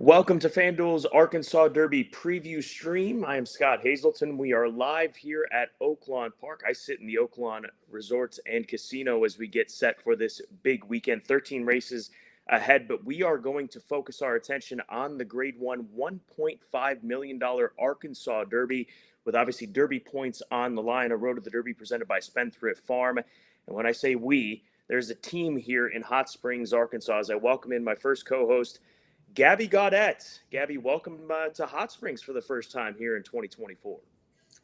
Welcome to FanDuel's Arkansas Derby preview stream. I am Scott Hazelton. We are live here at Oaklawn Park. I sit in the Oaklawn Resorts and Casino as we get set for this big weekend. 13 races ahead, but we are going to focus our attention on the Grade 1 $1.5 million Arkansas Derby, with obviously Derby points on the line. A Road to the Derby presented by Spendthrift Farm. And when I say we, there's a team here in Hot Springs, Arkansas, as I welcome in my first co-host, Gabby Gaudette. Gabby, welcome to Hot Springs for the first time here in 2024.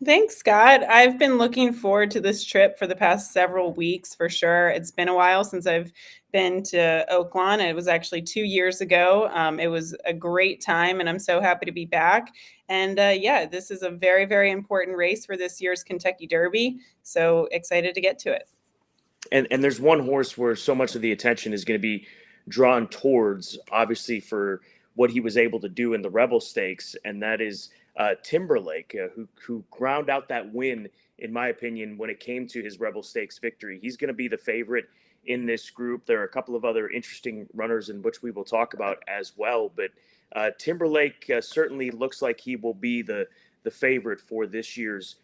Thanks, Scott. I've been looking forward to this trip for the past several weeks for sure. It's been a while since I've been to Oaklawn. It was actually 2 years ago. It was a great time, and I'm so happy to be back. And this is a very, very important race for this year's Kentucky Derby. So excited to get to it. And there's one horse where so much of the attention is going to be drawn towards, obviously, for what he was able to do in the Rebel Stakes, and that is Timberlake, who ground out that win, in my opinion, when it came to his Rebel Stakes victory. He's going to be the favorite in this group. There are a couple of other interesting runners in which we will talk about as well, but Timberlake certainly looks like he will be the favorite for this year's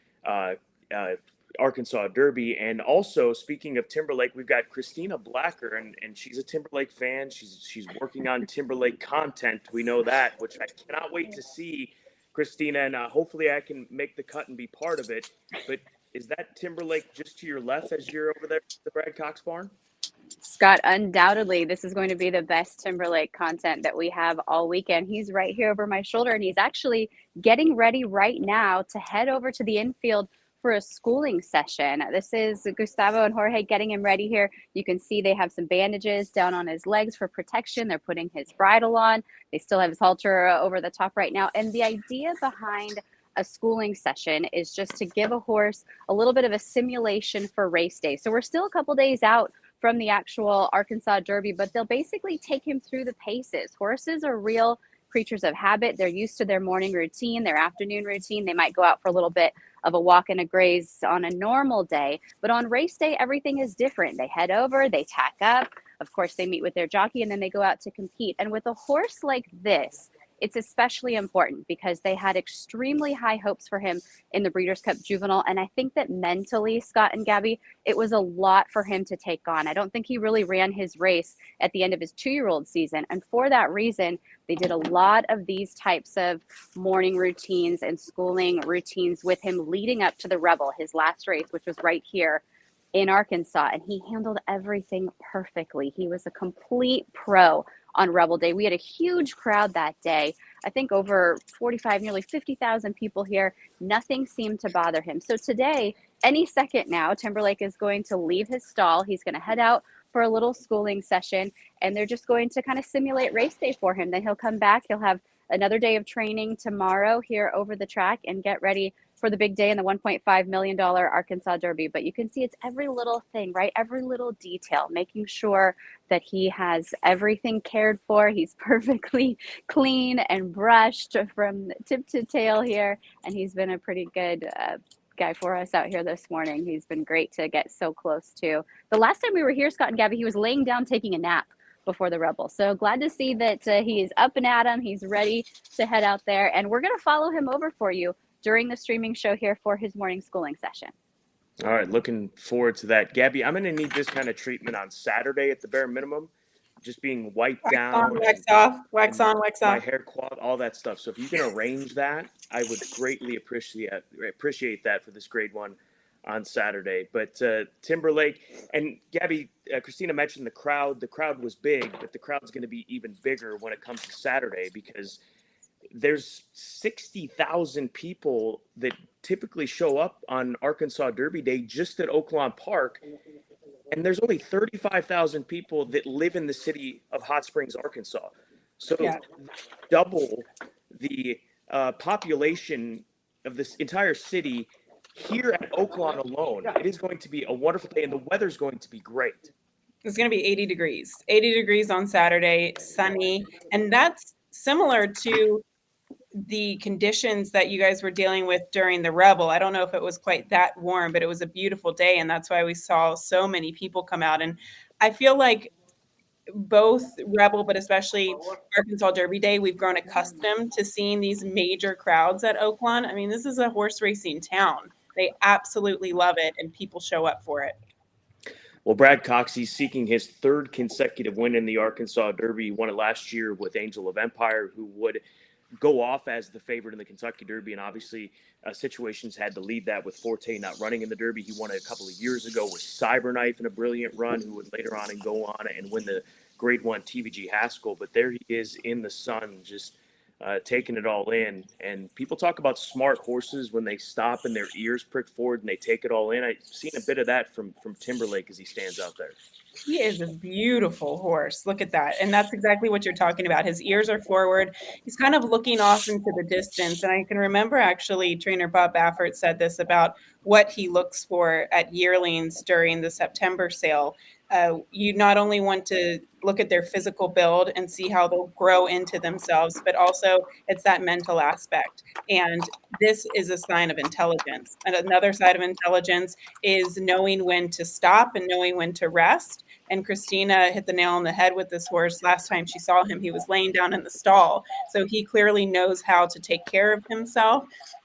Arkansas Derby. And also, speaking of Timberlake, we've got Christina Blacker, and she's a Timberlake fan. She's working on Timberlake content. We know that, which I cannot wait to see, Christina, and hopefully I can make the cut and be part of it. But is that Timberlake just to your left as you're over there at the Brad Cox barn? Scott, undoubtedly, this is going to be the best Timberlake content that we have all weekend. He's right here over my shoulder, and he's actually getting ready right now to head over to the infield for a schooling session. This is Gustavo and Jorge getting him ready here. You can see they have some bandages down on his legs for protection. They're putting his bridle on. They still have his halter over the top right now. And the idea behind a schooling session is just to give a horse a little bit of a simulation for race day. So we're still a couple days out from the actual Arkansas Derby, but they'll basically take him through the paces. Horses are real creatures of habit. They're used to their morning routine, their afternoon routine. They might go out for a little bit of a walk and a graze on a normal day, but on race day, everything is different. They head over, they tack up. Of course, they meet with their jockey, and then they go out to compete. And with a horse like this, it's especially important because they had extremely high hopes for him in the Breeders' Cup Juvenile. And I think that mentally, Scott and Gabby, it was a lot for him to take on. I don't think he really ran his race at the end of his 2-year-old season. And for that reason, they did a lot of these types of morning routines and schooling routines with him leading up to the Rebel, his last race, which was right here in Arkansas. And he handled everything perfectly. He was a complete pro on Rebel Day. We had a huge crowd that day. I think over 45, nearly 50,000 people here. Nothing seemed to bother him. So today, any second now, Timberlake is going to leave his stall. He's going to head out for a little schooling session, and they're just going to kind of simulate race day for him. Then he'll come back. He'll have another day of training tomorrow here over the track and get ready for the big day in the $1.5 million Arkansas Derby. But you can see it's every little thing, right? Every little detail, making sure that he has everything cared for. He's perfectly clean and brushed from tip to tail here. And he's been a pretty good guy for us out here this morning. He's been great to get so close to. The last time we were here, Scott and Gabby, he was laying down taking a nap before the Rebel. So glad to see that he is up and at him. He's ready to head out there. And we're going to follow him over for you during the streaming show here for his morning schooling session. All right, looking forward to that. Gabby, I'm going to need this kind of treatment on Saturday at the bare minimum, just being wiped down. Wax off, wax on, wax off. My hair quad, all that stuff. So if you can arrange that, I would greatly appreciate that for this Grade 1 on Saturday. But Timberlake and Gabby, Christina mentioned the crowd. The crowd was big, but the crowd's going to be even bigger when it comes to Saturday because there's 60,000 people that typically show up on Arkansas Derby Day just at Oaklawn Park. And there's only 35,000 people that live in the city of Hot Springs, Arkansas. So double the population of this entire city here at Oaklawn alone. It is going to be a wonderful day, and the weather's going to be great. It's going to be 80 degrees. 80 degrees on Saturday, sunny. And that's similar to the conditions that you guys were dealing with during the Rebel. I don't know if it was quite that warm, but it was a beautiful day. And that's why we saw so many people come out. And I feel like both Rebel, but especially Arkansas Derby Day, we've grown accustomed to seeing these major crowds at Oaklawn. I mean, this is a horse racing town. They absolutely love it, and people show up for it. Well, Brad Cox, he's seeking his third consecutive win in the Arkansas Derby. He won it last year with Angel of Empire, who would go off as the favorite in the Kentucky Derby. And obviously, situations had to lead that with Forte not running in the Derby. He won it a couple of years ago with Cyberknife in a brilliant run, who would later on and go on and win the Grade 1 TVG Haskell. But there he is in the sun, just taking it all in. And people talk about smart horses when they stop and their ears prick forward and they take it all in. I've seen a bit of that from Timberlake as he stands out there. He is a beautiful horse. Look at that. And that's exactly what you're talking about. His ears are forward. He's kind of looking off into the distance. And I can remember actually trainer Bob Baffert said this about what he looks for at yearlings during the September sale. You not only want to look at their physical build and see how they'll grow into themselves, but also it's that mental aspect. And this is a sign of intelligence. And another side of intelligence is knowing when to stop and knowing when to rest. And Christina hit the nail on the head with this horse. Last time she saw him, he was laying down in the stall. So he clearly knows how to take care of himself.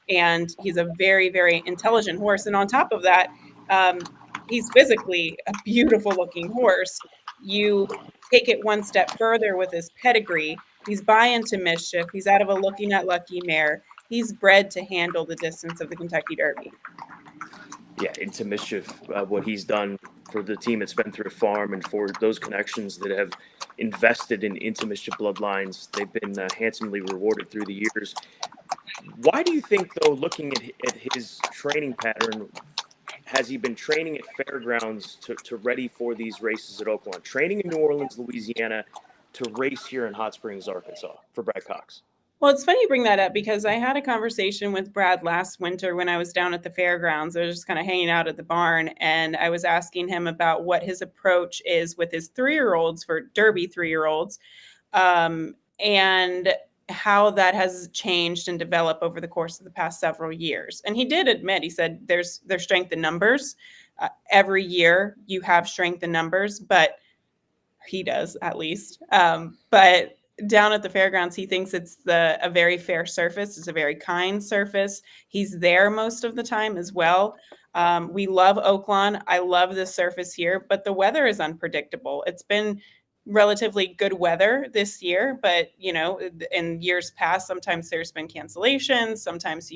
And he's a very, very intelligent horse. And on top of that, he's physically a beautiful looking horse. You take it one step further with his pedigree. He's by into mischief. He's out of a Looking at Lucky mare. He's bred to handle the distance of the Kentucky Derby. Yeah, into mischief, what he's done for the team at Spencer Farm and for those connections that have invested in Into Mischief bloodlines. They've been handsomely rewarded through the years. Why do you think, though, looking at his training pattern, has he been training at fairgrounds to ready for these races at Oaklawn, training in New Orleans, Louisiana, to race here in Hot Springs, Arkansas for Brad Cox? Well, it's funny you bring that up because I had a conversation with Brad last winter when I was down at the fairgrounds. I was just kind of hanging out at the barn, and I was asking him about what his approach is with his 3-year-olds for Derby 3-year-olds, and how that has changed and developed over the course of the past several years. And he did admit, he said there's strength in numbers. Every year you have strength in numbers, but he does at least. But down at the fairgrounds, he thinks it's a very fair surface. It's a very kind surface. He's there most of the time as well. We love Oaklawn. I love this surface here, but the weather is unpredictable. It's been relatively good weather this year, but in years past, sometimes there's been cancellations. Sometimes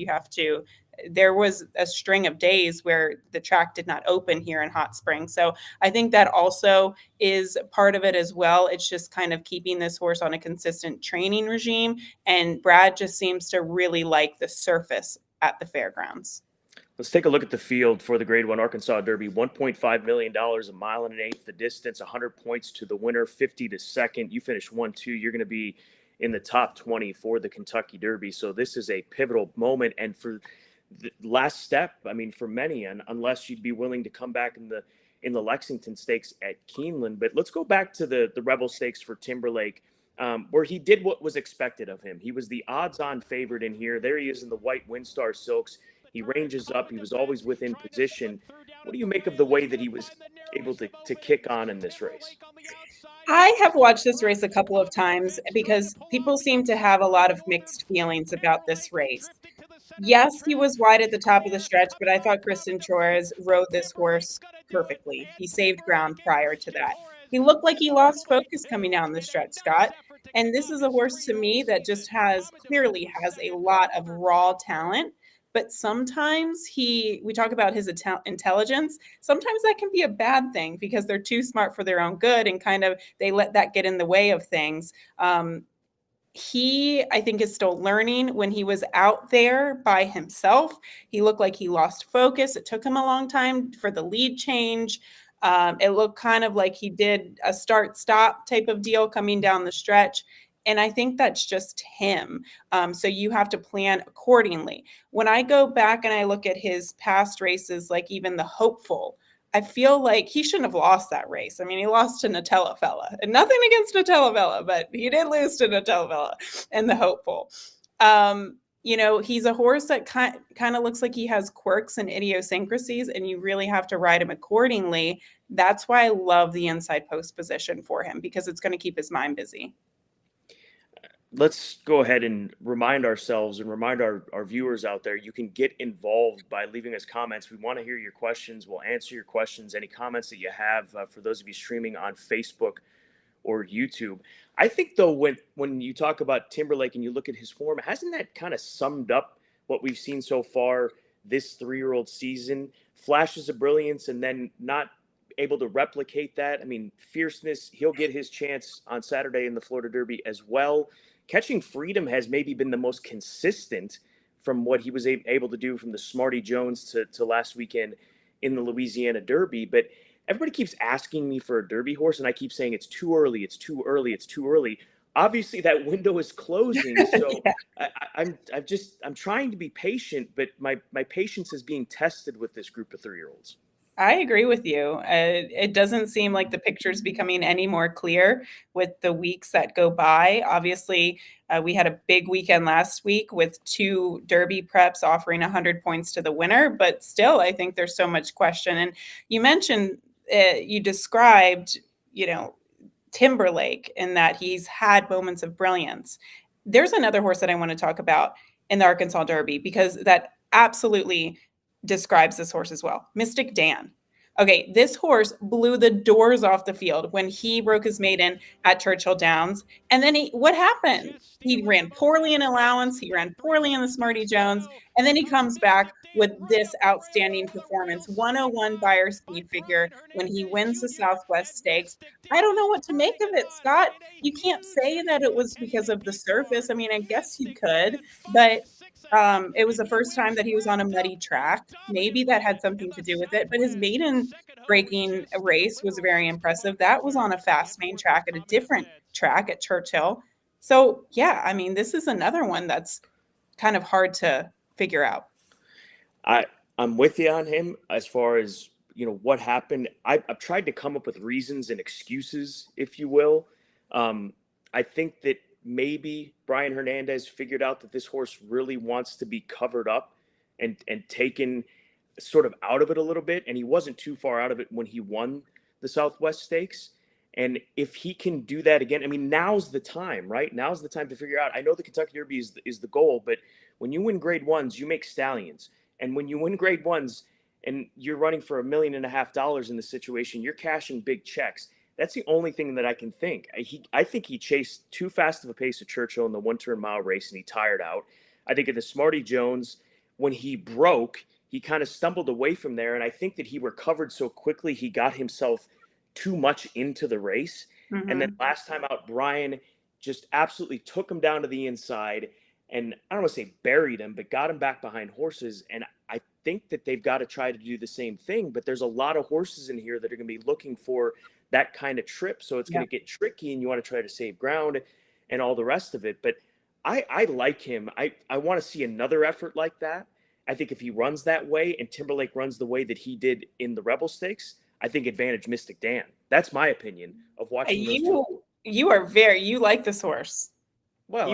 there was a string of days where the track did not open here in Hot Springs. So I think that also is part of it as well. It's just kind of keeping this horse on a consistent training regime. And Brad just seems to really like the surface at the fairgrounds. Let's take a look at the field for the Grade 1 Arkansas Derby. $1.5 million, a mile and an eighth the distance, 100 points to the winner, 50 to second. You finish 1-2, you're going to be in the top 20 for the Kentucky Derby. So this is a pivotal moment. And for the last step, I mean, for many, and unless you'd be willing to come back in the Lexington Stakes at Keeneland. But let's go back to the Rebel Stakes for Timberlake, where he did what was expected of him. He was the odds-on favorite in here. There he is in the white Windstar Silks. He ranges up. He was always within position. What do you make of the way that he was able to kick on in this race? I have watched this race a couple of times because people seem to have a lot of mixed feelings about this race. Yes, he was wide at the top of the stretch, but I thought Kristen Torres rode this horse perfectly. He saved ground prior to that. He looked like he lost focus coming down the stretch, Scott. And this is a horse to me that just clearly has a lot of raw talent. But sometimes we talk about his intelligence. Sometimes that can be a bad thing because they're too smart for their own good and kind of they let that get in the way of things. I think, is still learning. When he was out there by himself, he looked like he lost focus. It took him a long time for the lead change. It looked kind of like he did a start-stop type of deal coming down the stretch. And I think that's just him. So you have to plan accordingly. When I go back and I look at his past races, like even the Hopeful, I feel like he shouldn't have lost that race. I mean, he lost to Nutella Fella, and nothing against Nutella Fella, but he did lose to Nutella Fella and the Hopeful. he's a horse that kind of looks like he has quirks and idiosyncrasies, and you really have to ride him accordingly. That's why I love the inside post position for him, because it's going to keep his mind busy. Let's go ahead and remind ourselves and remind our viewers out there, you can get involved by leaving us comments. We want to hear your questions. We'll answer your questions, any comments that you have, for those of you streaming on Facebook or YouTube. I think, though, when you talk about Timberlake and you look at his form, hasn't that kind of summed up what we've seen so far this 3-year-old season? Flashes of brilliance and then not able to replicate that. I mean, fierceness, he'll get his chance on Saturday in the Florida Derby as well. Catching Freedom has maybe been the most consistent from what he was able to do from the Smarty Jones to last weekend in the Louisiana Derby. But everybody keeps asking me for a Derby horse, and I keep saying it's too early, it's too early, it's too early. Obviously, that window is closing, so yeah. I'm trying to be patient, but my patience is being tested with this group of 3-year-olds. I agree with you. It doesn't seem like the picture's becoming any more clear with the weeks that go by. Obviously, we had a big weekend last week with 2 Derby preps offering 100 points to the winner, but still, I think there's so much question. And you mentioned, you described, Timberlake, in that he's had moments of brilliance. There's another horse that I want to talk about in the Arkansas Derby, because that absolutely describes this horse as well. Mystic Dan. Okay, this horse blew the doors off the field when he broke his maiden at Churchill Downs. And then what happened? He ran poorly in allowance. He ran poorly in the Smarty Jones. And then he comes back with this outstanding performance, 101 Beyer speed figure, when he wins the Southwest Stakes. I don't know what to make of it, Scott. You can't say that it was because of the surface. I mean, I guess you could, but it was the first time that he was on a muddy track. Maybe that had something to do with it, but his maiden breaking race was very impressive. That was on a fast main track at a different track at Churchill. So, yeah, I mean, this is another one that's kind of hard to figure out. I'm with you on him as far as, what happened. I've tried to come up with reasons and excuses, if you will. I think that maybe Brian Hernandez figured out that this horse really wants to be covered up and taken sort of out of it a little bit. And he wasn't too far out of it when he won the Southwest Stakes. And if he can do that again, I mean, now's the time, right? Now's the time to figure out. I know the Kentucky Derby is the goal, but when you win grade ones, you make stallions. And when you win grade ones and you're running for $1.5 million in the situation, you're cashing big checks. That's the only thing that I can think. I think he chased too fast of a pace at Churchill in the 1-turn mile race, and he tired out. I think at the Smarty Jones, when he broke, he kind of stumbled away from there, and I think that he recovered so quickly he got himself too much into the race. Mm-hmm. And then last time out, Brian just absolutely took him down to the inside, and I don't want to say buried him, but got him back behind horses. And I think that they've got to try to do the same thing, but there's a lot of horses in here that are going to be looking for that kind of trip. So it's going to get tricky, and you want to try to save ground and all the rest of it. But I like him. I want to see another effort like that. I think if he runs that way and Timberlake runs the way that he did in the Rebel Stakes, I think advantage Mystic Dan. That's my opinion of watching those two. You like this horse. Well,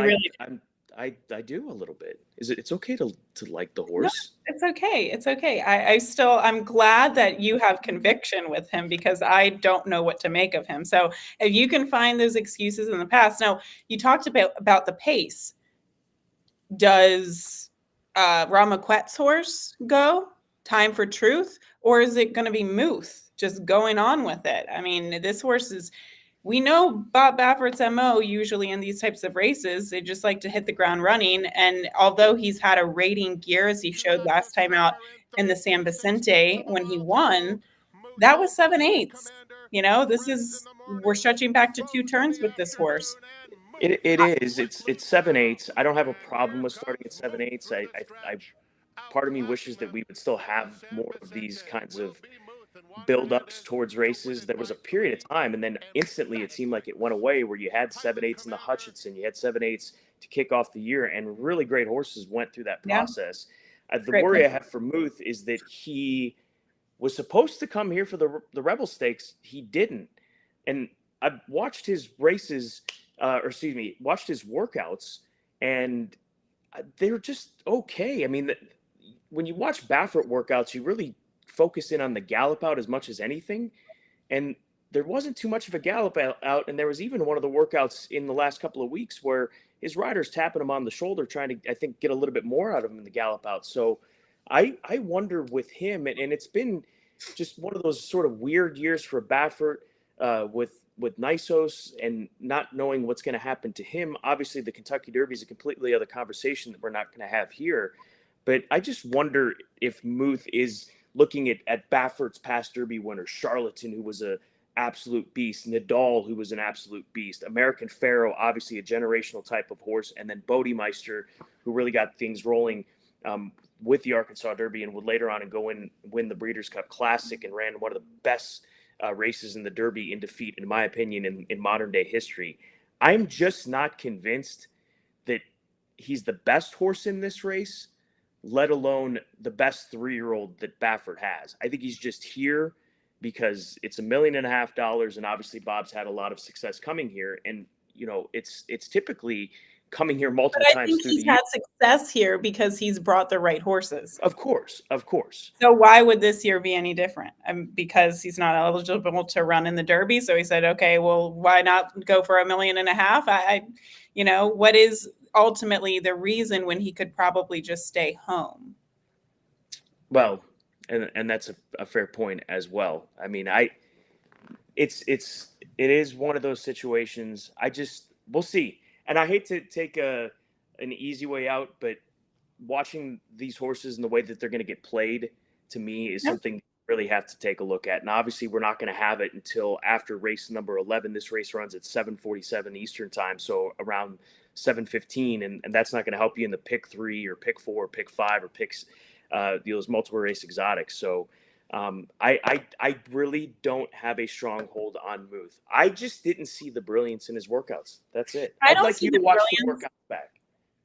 I do a little bit. It's okay to like the horse? No, it's okay. It's okay. I'm glad that you have conviction with him, because I don't know what to make of him. So if you can find those excuses in the past. Now, you talked about the pace. Does Ramaquet's horse go Time for Truth, or is it going to be Muth just going on with it? I mean, this horse is, we know Bob Baffert's MO usually in these types of races. They just like to hit the ground running. And although he's had a rating gear, as he showed last time out in the San Vicente when he won, that was 7/8. We're stretching back to 2 turns with this horse. It is. It's 7/8. I don't have a problem with starting at 7/8. I part of me wishes that we would still have more of these kinds of build-ups towards races. There was a period of time, and then instantly it seemed like it went away, where you had 7/8 in the Hutchinson, you had 7/8 to kick off the year, and really great horses went through that process. The worry I have for Muth is that he was supposed to come here for the Rebel Stakes. He didn't, and I've watched his races, watched his workouts, and they're just okay. I mean, when you watch Baffert workouts, you really focus in on the gallop out as much as anything. And there wasn't too much of a gallop out. And there was even one of the workouts in the last couple of weeks where his rider's tapping him on the shoulder, trying to, I think, get a little bit more out of him in the gallop out. So I wonder with him, and it's been just one of those sort of weird years for Baffert with Nysos and not knowing what's going to happen to him. Obviously, the Kentucky Derby is a completely other conversation that we're not going to have here. But I just wonder if Muth is looking at Baffert's past Derby winners, Charlatan, who was a absolute beast, Nadal, who was an absolute beast, American Pharaoh, obviously a generational type of horse, and then Bodemeister, who really got things rolling with the Arkansas Derby and would later on and go in win the Breeders' Cup Classic and ran one of the best races in the Derby in defeat, in my opinion, in modern day history. I'm just not convinced that he's the best horse in this race, let alone the best 3-year-old that Baffert has. I think he's just here because it's $1.5 million, and obviously Bob's had a lot of success coming here, and it's typically coming here multiple But I times think through he's the year. had success here because he's brought the right horses. Of course. So why would this year be any different? Because he's not eligible to run in the Derby. So he said, okay, well, why not go for $1.5 million? What is ultimately the reason when he could probably just stay home? Well, and that's a fair point as well. I mean, it is one of those situations. We'll see. And I hate to take an easy way out, but watching these horses and the way that they're going to get played, to me, is something you really have to take a look at. And obviously, we're not going to have it until after race number 11. This race runs at 7:47 Eastern time, so around 7:15, and that's not going to help you in the pick 3 or pick 4 or pick 5 or picks those multiple race exotics. So I really don't have a strong hold on Muth. I just didn't see the brilliance in his workouts. That's it. I'd like you to watch the workouts back.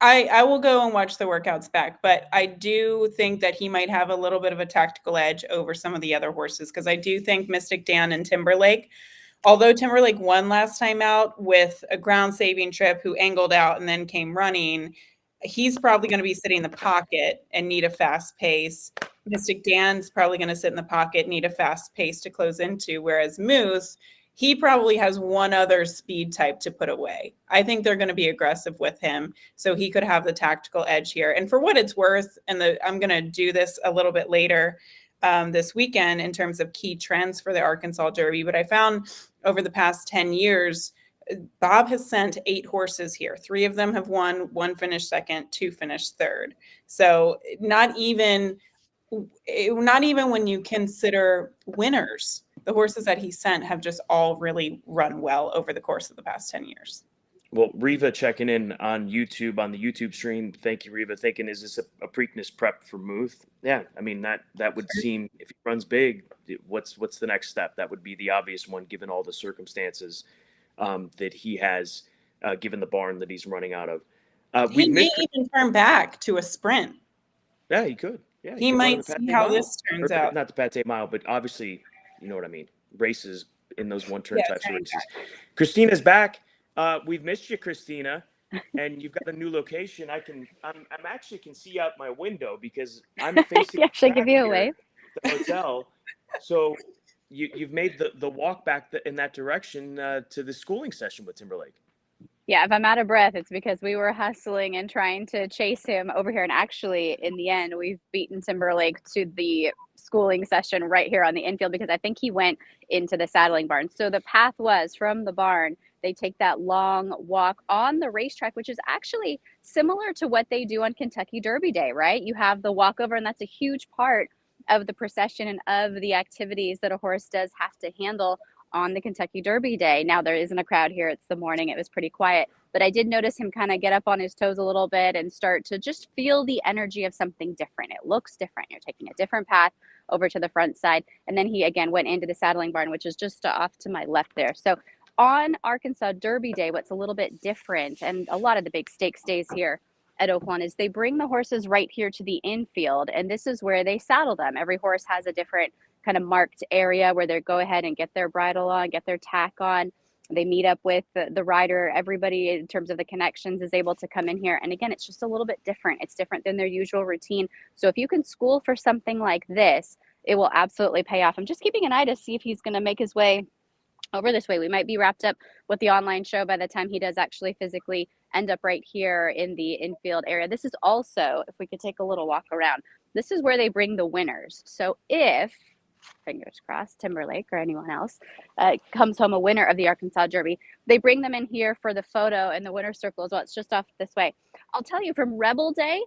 I will go and watch the workouts back, but I do think that he might have a little bit of a tactical edge over some of the other horses, because I do think Mystic Dan and Timberlake, although Timberlake won last time out with a ground saving trip, who angled out and then came running, he's probably going to be sitting in the pocket and need a fast pace. Mystic Dan's probably going to sit in the pocket, need a fast pace to close into, whereas Moose, he probably has one other speed type to put away. I think they're going to be aggressive with him, so he could have the tactical edge here. And for what it's worth, I'm going to do this a little bit later this weekend in terms of key trends for the Arkansas Derby, but I found over the past 10 years, Bob has sent 8 horses here. 3 of them have won, 1 finished second, 2 finished third. So not even when you consider winners, the horses that he sent have just all really run well over the course of the past 10 years. Well, Riva checking in on YouTube, on the YouTube stream. Thank you, Riva. Thinking, is this a Preakness prep for Muth? Yeah, I mean, that would seem, if he runs big, what's the next step? That would be the obvious one, given all the circumstances that he has, given the barn that he's running out of. He may even turn back to a sprint. Yeah, he could. Yeah, he might see how this turns out. Not the Pate Mile, but obviously, you know what I mean. Races in those one-turn types of races. Back. Christina's back. We've missed you, Christina, and you've got a new location. I'm actually can see out my window because I'm facing. Yeah, should I give you a wave? The hotel. So you've made the walk back in that direction to the schooling session with Timberlake. Yeah, if I'm out of breath, it's because we were hustling and trying to chase him over here. And actually, in the end, we've beaten Timberlake to the schooling session right here on the infield, because I think he went into the saddling barn. So the path was from the barn. They take that long walk on the racetrack, which is actually similar to what they do on Kentucky Derby Day, right? You have the walkover, and that's a huge part of the procession and of the activities that a horse does have to handle on the Kentucky Derby Day. Now, there isn't a crowd here. It's the morning. It was pretty quiet. But I did notice him kind of get up on his toes a little bit and start to just feel the energy of something different. It looks different. You're taking a different path over to the front side. And then he, again, went into the saddling barn, which is just off to my left there. So on Arkansas Derby Day, what's a little bit different, and a lot of the big stakes days here at Oaklawn, is they bring the horses right here to the infield, and this is where they saddle them. Every horse has a different kind of marked area where they go ahead and get their bridle on, get their tack on. They meet up with the rider. Everybody, in terms of the connections, is able to come in here. And again, it's just a little bit different. It's different than their usual routine. So if you can school for something like this, it will absolutely pay off. I'm just keeping an eye to see if he's going to make his way over this way. We might be wrapped up with the online show by the time he does actually physically end up right here in the infield area. This is also, if we could take a little walk around, this is where they bring the winners. So if, fingers crossed, Timberlake or anyone else comes home a winner of the Arkansas Derby, they bring them in here for the photo and the winner's circle as well. It's just off this way. I'll tell you, from Rebel Day,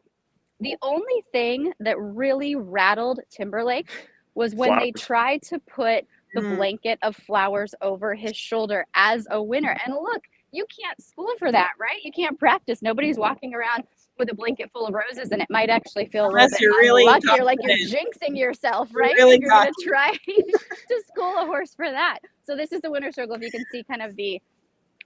the only thing that really rattled Timberlake was when they tried to put the blanket of flowers over his shoulder as a winner. And look, you can't school for that, right? You can't practice. Nobody's walking around with a blanket full of roses, and it might actually feel a little bit really unlucky, or like you're jinxing yourself, right? Really if you're going to try to school a horse for that. So this is the winner's circle. If you can see kind of the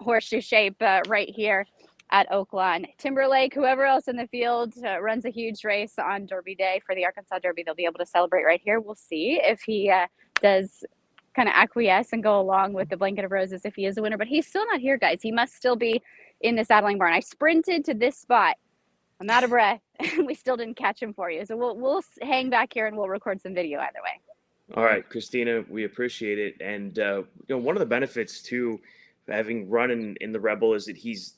horseshoe shape right here at Oaklawn. Timberlake, whoever else in the field runs a huge race on Derby Day for the Arkansas Derby, they'll be able to celebrate right here. We'll see if he does kind of acquiesce and go along with the blanket of roses if he is a winner. But he's still not here, guys. He must still be in the saddling barn. I sprinted to this spot. I'm out of breath, and we still didn't catch him for you. So we'll hang back here and we'll record some video either way. All right, Christina, we appreciate it. And one of the benefits too, having run in the Rebel, is that he's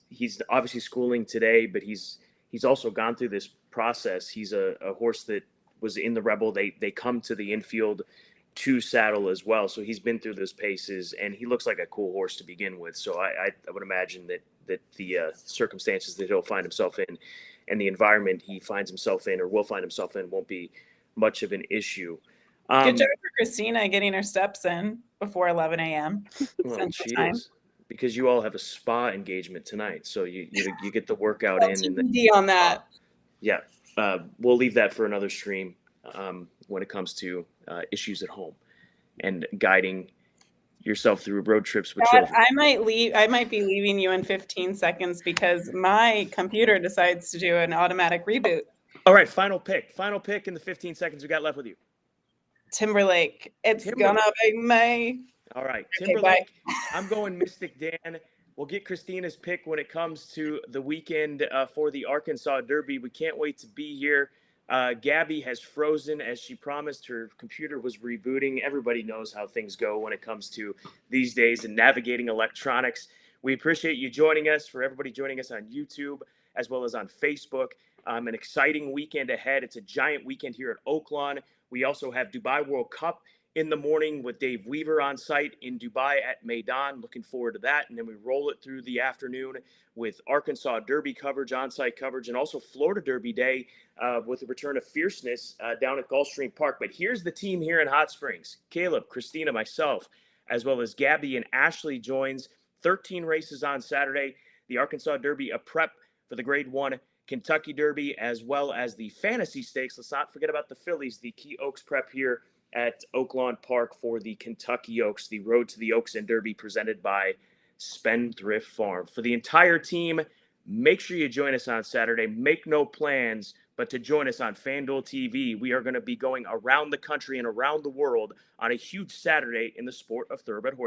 obviously schooling today, but he's also gone through this process. He's a horse that was in the Rebel. They come to the infield to saddle as well, so he's been through those paces, and he looks like a cool horse to begin with. So I would imagine that the circumstances that he'll find himself in and the environment he finds himself in or will find himself in won't be much of an issue. Good job for Christina getting her steps in before 11 a.m. Well, she is, because you all have a spa engagement tonight, so you get the workout in. And TBD on that. Yeah, we'll leave that for another stream when it comes to issues at home and guiding yourself through road trips with children. I might be leaving you in 15 seconds because my computer decides to do an automatic reboot. All right, final pick in the 15 seconds we got left with you. Timberlake. It's gonna be May. All right, Timberlake. I'm going Mystic Dan. We'll get Christina's pick when it comes to the weekend for the Arkansas Derby. We can't wait to be here. Gabby has frozen as she promised. Her computer was rebooting. Everybody knows how things go when it comes to these days and navigating electronics. We appreciate you joining us. For everybody joining us on YouTube as well as on Facebook. An exciting weekend ahead. It's a giant weekend here at Oaklawn. We also have Dubai World Cup in the morning with Dave Weaver on site in Dubai at Maidan. Looking forward to that. And then we roll it through the afternoon with Arkansas Derby coverage, on-site coverage, and also Florida Derby Day with the return of fierceness down at Gulfstream Park. But here's the team here in Hot Springs. Caleb, Christina, myself, as well as Gabby and Ashley joins. 13 races on Saturday. The Arkansas Derby, a prep for the Grade 1 Kentucky Derby, as well as the Fantasy Stakes. Let's not forget about the fillies, the Key Oaks prep here at Oaklawn Park for the Kentucky Oaks, the Road to the Oaks and Derby presented by Spendthrift Farm. For the entire team, make sure you join us on Saturday. Make no plans but to join us on FanDuel TV. We are going to be going around the country and around the world on a huge Saturday in the sport of thoroughbred horse